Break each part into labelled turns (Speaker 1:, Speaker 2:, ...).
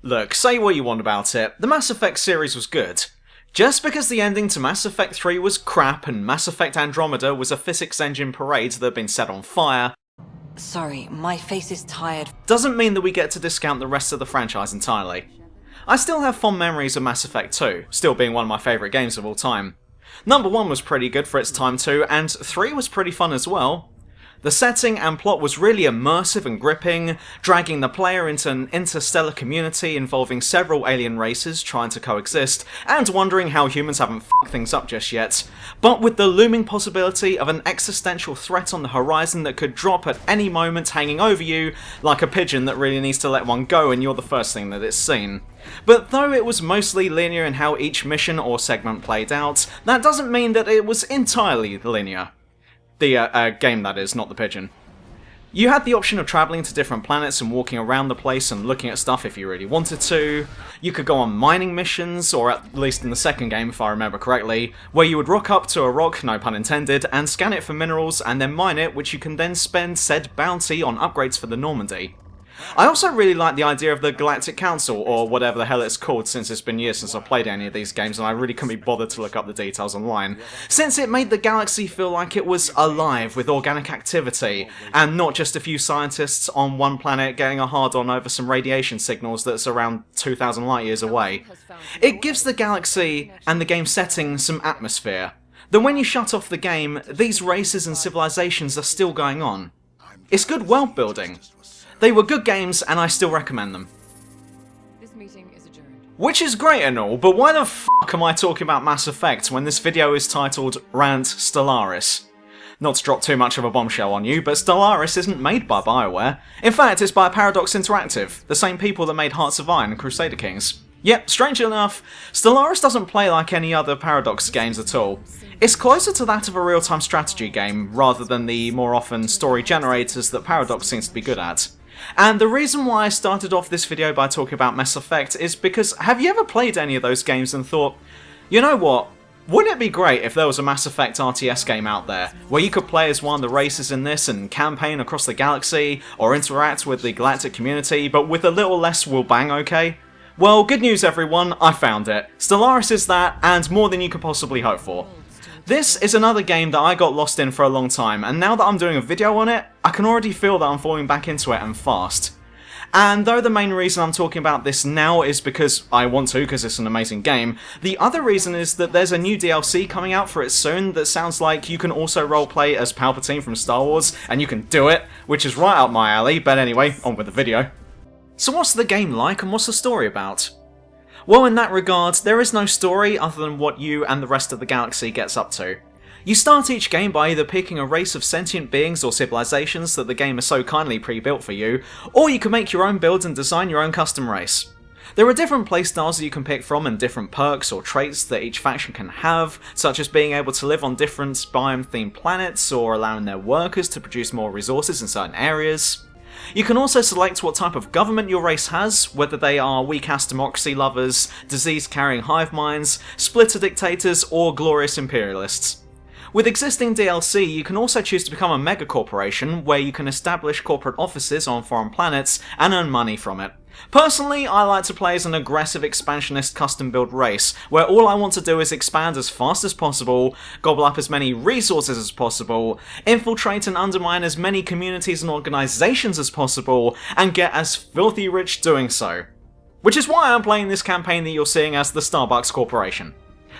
Speaker 1: Look, say what you want about it, the Mass Effect series was good. Just because the ending to Mass Effect 3 was crap and Mass Effect Andromeda was a physics engine parade that had been set on fire,
Speaker 2: Sorry, my face is tired.
Speaker 1: doesn't mean that we get to discount the rest of the franchise entirely. I still have fond memories of Mass Effect 2, still being one of my favourite games of all time. Number 1 was pretty good for its time too, and 3 was pretty fun as well. The setting and plot was really immersive and gripping, dragging the player into an interstellar community involving several alien races trying to coexist, and wondering how humans haven't f***ed things up just yet, but with the looming possibility of an existential threat on the horizon that could drop at any moment hanging over you, like a pigeon that really needs to let one go and you're the first thing that it's seen. But though it was mostly linear in how each mission or segment played out, that doesn't mean that it was entirely linear. The game, that is, not the pigeon. You had the option of travelling to different planets and walking around the place and looking at stuff if you really wanted to. You could go on mining missions, or at least in the second game if I remember correctly, where you would rock up to a rock, no pun intended, and scan it for minerals and then mine it, which you can then spend said bounty on upgrades for the Normandy. I also really like the idea of the Galactic Council, or whatever the hell it's called, since it's been years since I've played any of these games and I really couldn't be bothered to look up the details online, since it made the galaxy feel like it was alive with organic activity, and not just a few scientists on one planet getting a hard-on over some radiation signals that's around 2,000 light years away. It gives the galaxy and the game setting some atmosphere, that when you shut off the game, these races and civilizations are still going on. It's good world building. They were good games, and I still recommend them.
Speaker 2: This meeting is adjourned.
Speaker 1: Which is great and all, but why the f*** am I talking about Mass Effect when this video is titled Rant, Stellaris? Not to drop too much of a bombshell on you, but Stellaris isn't made by BioWare. In fact, it's by Paradox Interactive, the same people that made Hearts of Iron and Crusader Kings. Yep, strangely enough, Stellaris doesn't play like any other Paradox games at all. It's closer to that of a real-time strategy game, rather than the more often story generators that Paradox seems to be good at. And the reason why I started off this video by talking about Mass Effect is because have you ever played any of those games and thought, you know what, wouldn't it be great if there was a Mass Effect RTS game out there, where you could play as one of the races in this and campaign across the galaxy, or interact with the galactic community, but with a little less will-bang, okay? Well, good news everyone, I found it. Stellaris is that, and more than you could possibly hope for. This is another game that I got lost in for a long time, and now that I'm doing a video on it, I can already feel that I'm falling back into it and fast. And though the main reason I'm talking about this now is because I want to, because it's an amazing game, the other reason is that there's a new DLC coming out for it soon that sounds like you can also roleplay as Palpatine from Star Wars, and you can do it, which is right up my alley, but anyway, on with the video. So what's the game like, and what's the story about? Well, in that regard, there is no story other than what you and the rest of the galaxy gets up to. You start each game by either picking a race of sentient beings or civilizations that the game has so kindly pre-built for you, or you can make your own build and design your own custom race. There are different playstyles that you can pick from and different perks or traits that each faction can have, such as being able to live on different biome-themed planets or allowing their workers to produce more resources in certain areas. You can also select what type of government your race has, whether they are weak-ass democracy lovers, disease-carrying hive minds, splitter dictators, or glorious imperialists. With existing DLC, you can also choose to become a mega-corporation, where you can establish corporate offices on foreign planets and earn money from it. Personally, I like to play as an aggressive expansionist custom-build race, where all I want to do is expand as fast as possible, gobble up as many resources as possible, infiltrate and undermine as many communities and organizations as possible, and get as filthy rich doing so. Which is why I'm playing this campaign that you're seeing as the Starbucks Corporation.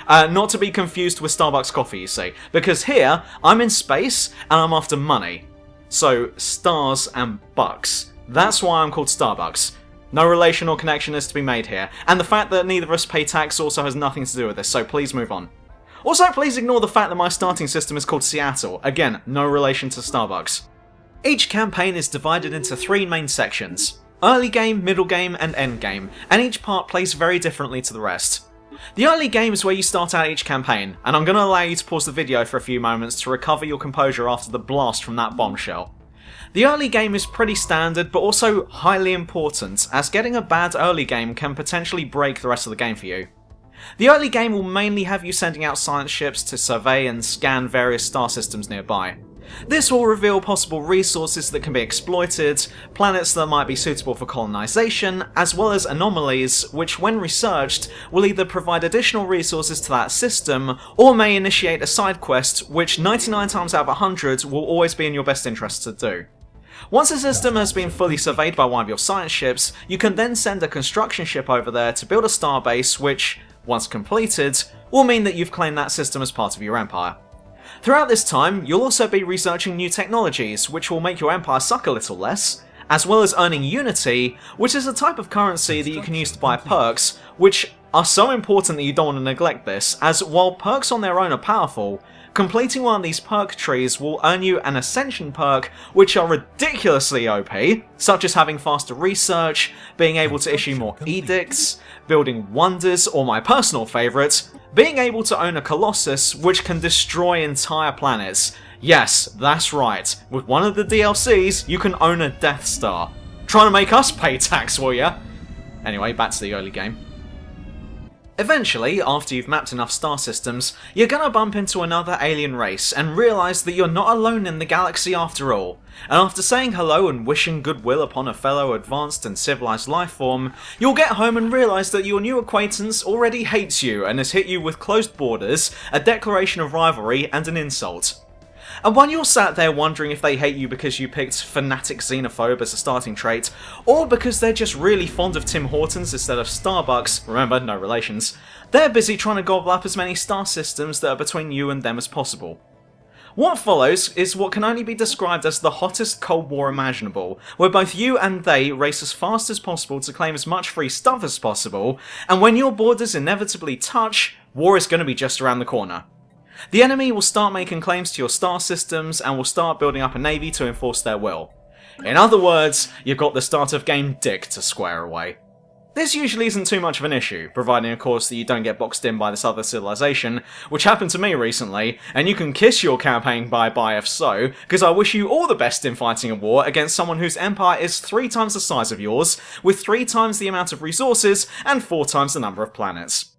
Speaker 1: Not to be confused with Starbucks coffee, you see, because here, I'm in space, and I'm after money. So, stars and bucks. That's why I'm called Starbucks. No relation or connection is to be made here, and the fact that neither of us pay tax also has nothing to do with this, so please move on. Also, please ignore the fact that my starting system is called Seattle. Again, no relation to Starbucks. Each campaign is divided into 3 main sections: early game, middle game, and end game, and each part plays very differently to the rest. The early game is where you start out each campaign, and I'm going to allow you to pause the video for a few moments to recover your composure after the blast from that bombshell. The early game is pretty standard, but also highly important, as getting a bad early game can potentially break the rest of the game for you. The early game will mainly have you sending out science ships to survey and scan various star systems nearby. This will reveal possible resources that can be exploited, planets that might be suitable for colonization, as well as anomalies which, when researched, will either provide additional resources to that system, or may initiate a side quest which 99 times out of 100 will always be in your best interest to do. Once a system has been fully surveyed by one of your science ships, you can then send a construction ship over there to build a starbase which, once completed, will mean that you've claimed that system as part of your empire. Throughout this time, you'll also be researching new technologies which will make your empire suck a little less, as well as earning Unity, which is a type of currency that you can use to buy perks, which are so important that you don't want to neglect this, as while perks on their own are powerful, completing one of these perk trees will earn you an Ascension perk which are ridiculously OP, such as having faster research, being able to issue more edicts, building wonders, or my personal favourite, being able to own a Colossus which can destroy entire planets. Yes, that's right, with one of the DLCs you can own a Death Star. Trying to make us pay tax, will ya? Anyway, back to the early game. Eventually, after you've mapped enough star systems, you're gonna bump into another alien race and realise that you're not alone in the galaxy after all. And after saying hello and wishing goodwill upon a fellow advanced and civilised lifeform, you'll get home and realise that your new acquaintance already hates you and has hit you with closed borders, a declaration of rivalry, and an insult. And while you're sat there wondering if they hate you because you picked fanatic xenophobe as a starting trait, or because they're just really fond of Tim Hortons instead of Starbucks, remember, no relations, they're busy trying to gobble up as many star systems that are between you and them as possible. What follows is what can only be described as the hottest Cold War imaginable, where both you and they race as fast as possible to claim as much free stuff as possible, and when your borders inevitably touch, war is going to be just around the corner. The enemy will start making claims to your star systems and will start building up a navy to enforce their will. In other words, you've got the start of game dick to square away. This usually isn't too much of an issue, providing of course that you don't get boxed in by this other civilization, which happened to me recently, and you can kiss your campaign bye-bye if so, because I wish you all the best in fighting a war against someone whose empire is 3 times the size of yours, with 3 times the amount of resources and 4 times the number of planets.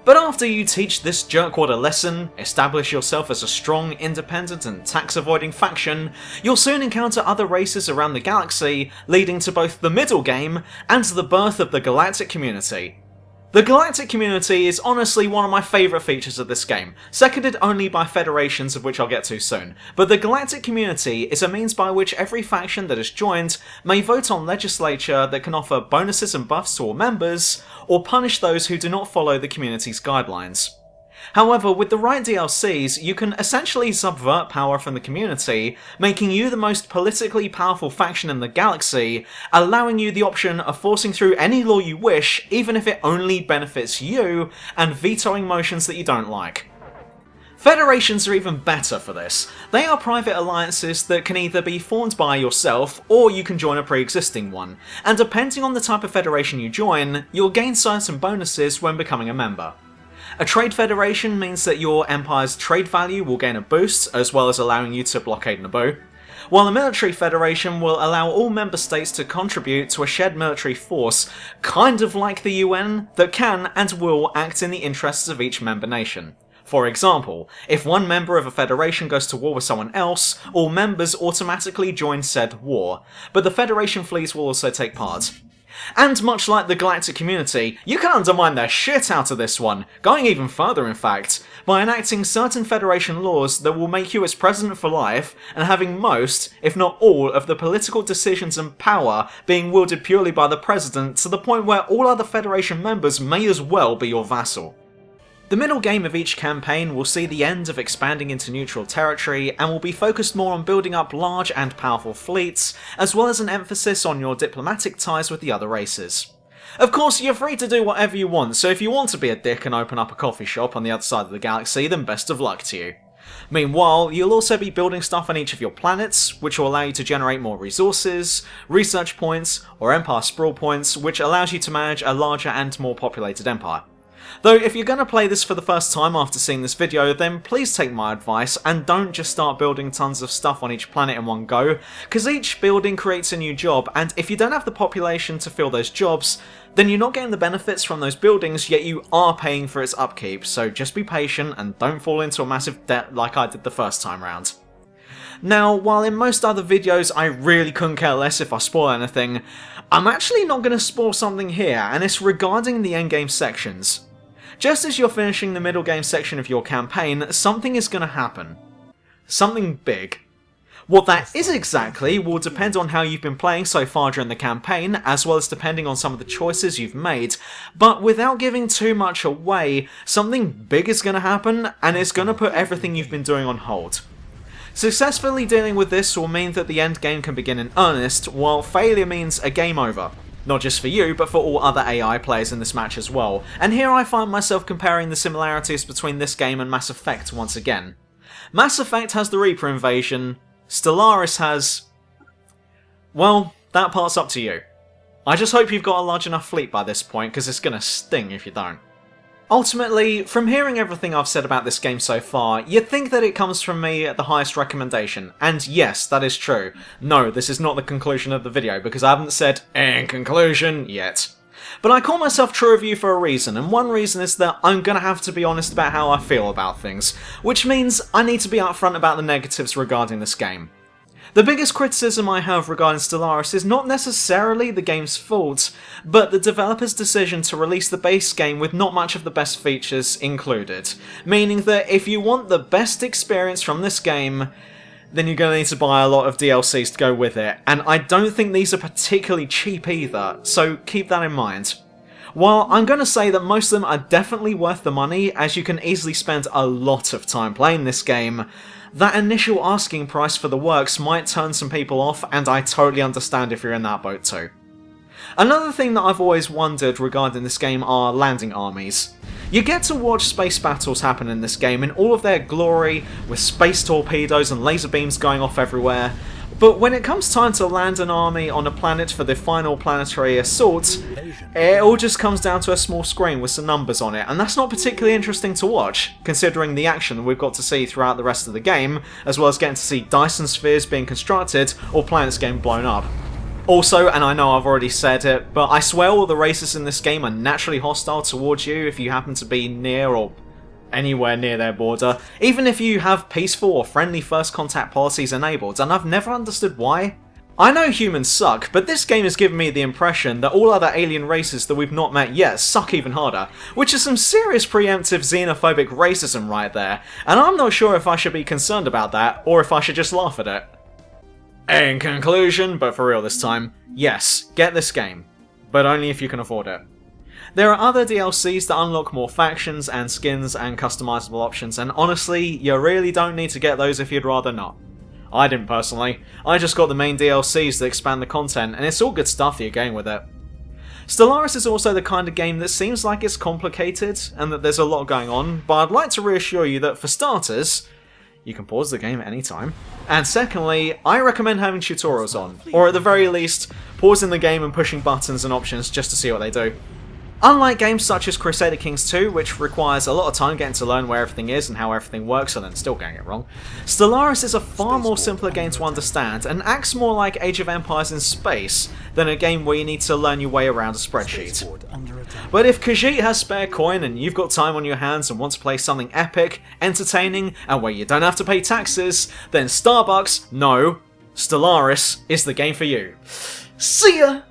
Speaker 1: But after you teach this jerkwad a lesson, establish yourself as a strong, independent and tax-avoiding faction, you'll soon encounter other races around the galaxy, leading to both the middle game and the birth of the galactic community. The galactic community is honestly one of my favourite features of this game, seconded only by federations of which I'll get to soon, but the galactic community is a means by which every faction that is joined may vote on legislature that can offer bonuses and buffs to all members, or punish those who do not follow the community's guidelines. However, with the right DLCs, you can essentially subvert power from the community, making you the most politically powerful faction in the galaxy, allowing you the option of forcing through any law you wish, even if it only benefits you, and vetoing motions that you don't like. Federations are even better for this. They are private alliances that can either be formed by yourself, or you can join a pre-existing one, and depending on the type of federation you join, you'll gain certain bonuses when becoming a member. A trade federation means that your empire's trade value will gain a boost, as well as allowing you to blockade Naboo, while a military federation will allow all member states to contribute to a shared military force, kind of like the UN, that can and will act in the interests of each member nation. For example, if one member of a federation goes to war with someone else, all members automatically join said war, but the Federation fleets will also take part. And much like the galactic community, you can undermine the shit out of this one, going even further in fact, by enacting certain Federation laws that will make you its president for life, and having most, if not all, of the political decisions and power being wielded purely by the president, to the point where all other Federation members may as well be your vassal. The middle game of each campaign will see the end of expanding into neutral territory and will be focused more on building up large and powerful fleets, as well as an emphasis on your diplomatic ties with the other races. Of course, you're free to do whatever you want, so if you want to be a dick and open up a coffee shop on the other side of the galaxy, then best of luck to you. Meanwhile, you'll also be building stuff on each of your planets, which will allow you to generate more resources, research points, or empire sprawl points, which allows you to manage a larger and more populated empire. Though if you're going to play this for the first time after seeing this video, then please take my advice and don't just start building tons of stuff on each planet in one go, because each building creates a new job, and if you don't have the population to fill those jobs, then you're not getting the benefits from those buildings, yet you are paying for its upkeep, so just be patient and don't fall into a massive debt like I did the first time round. Now, while in most other videos I really couldn't care less if I spoil anything, I'm actually not going to spoil something here, and it's regarding the endgame sections. Just as you're finishing the middle game section of your campaign, something is going to happen. Something big. What that is exactly will depend on how you've been playing so far during the campaign, as well as depending on some of the choices you've made, but without giving too much away, something big is going to happen, and it's going to put everything you've been doing on hold. Successfully dealing with this will mean that the endgame can begin in earnest, while failure means a game over. Not just for you, but for all other AI players in this match as well, and here I find myself comparing the similarities between this game and Mass Effect once again. Mass Effect has the Reaper invasion, Stellaris has... well, that part's up to you. I just hope you've got a large enough fleet by this point, because it's gonna sting if you don't. Ultimately, from hearing everything I've said about this game so far, you'd think that it comes from me at the highest recommendation, and yes, that is true. No, this is not the conclusion of the video, because I haven't said, "in conclusion," yet. But I call myself True Review for a reason, and one reason is that I'm gonna have to be honest about how I feel about things, which means I need to be upfront about the negatives regarding this game. The biggest criticism I have regarding Stellaris is not necessarily the game's fault, but the developer's decision to release the base game with not much of the best features included, meaning that if you want the best experience from this game, then you're going to need to buy a lot of DLCs to go with it, and I don't think these are particularly cheap either, so keep that in mind. While I'm going to say that most of them are definitely worth the money, as you can easily spend a lot of time playing this game, that initial asking price for the works might turn some people off, and I totally understand if you're in that boat too. Another thing that I've always wondered regarding this game are landing armies. You get to watch space battles happen in this game in all of their glory, with space torpedoes and laser beams going off everywhere, but when it comes time to land an army on a planet for the final planetary assault, it all just comes down to a small screen with some numbers on it, and that's not particularly interesting to watch, considering the action we've got to see throughout the rest of the game, as well as getting to see Dyson spheres being constructed or planets getting blown up. Also, and I know I've already said it, but I swear all the races in this game are naturally hostile towards you if you happen to be near or anywhere near their border, even if you have peaceful or friendly first contact policies enabled, and I've never understood why. I know humans suck, but this game has given me the impression that all other alien races that we've not met yet suck even harder, which is some serious preemptive xenophobic racism right there, and I'm not sure if I should be concerned about that, or if I should just laugh at it. In conclusion, but for real this time, yes, get this game, but only if you can afford it. There are other DLCs that unlock more factions and skins and customizable options, and honestly, you really don't need to get those if you'd rather not. I didn't personally, I just got the main DLCs that expand the content, and it's all good stuff that you're getting with it. Stellaris is also the kind of game that seems like it's complicated, and that there's a lot going on, but I'd like to reassure you that for starters, you can pause the game at any time. And secondly, I recommend having tutorials on, or at the very least, pausing the game and pushing buttons and options just to see what they do. Unlike games such as Crusader Kings 2, which requires a lot of time getting to learn where everything is and how everything works and then still getting it wrong, Stellaris is a far more simpler game to understand and acts more like Age of Empires in space than a game where you need to learn your way around a spreadsheet. But if Khajiit has spare coin and you've got time on your hands and want to play something epic, entertaining, and where you don't have to pay taxes, then Stellaris is the game for you. See ya!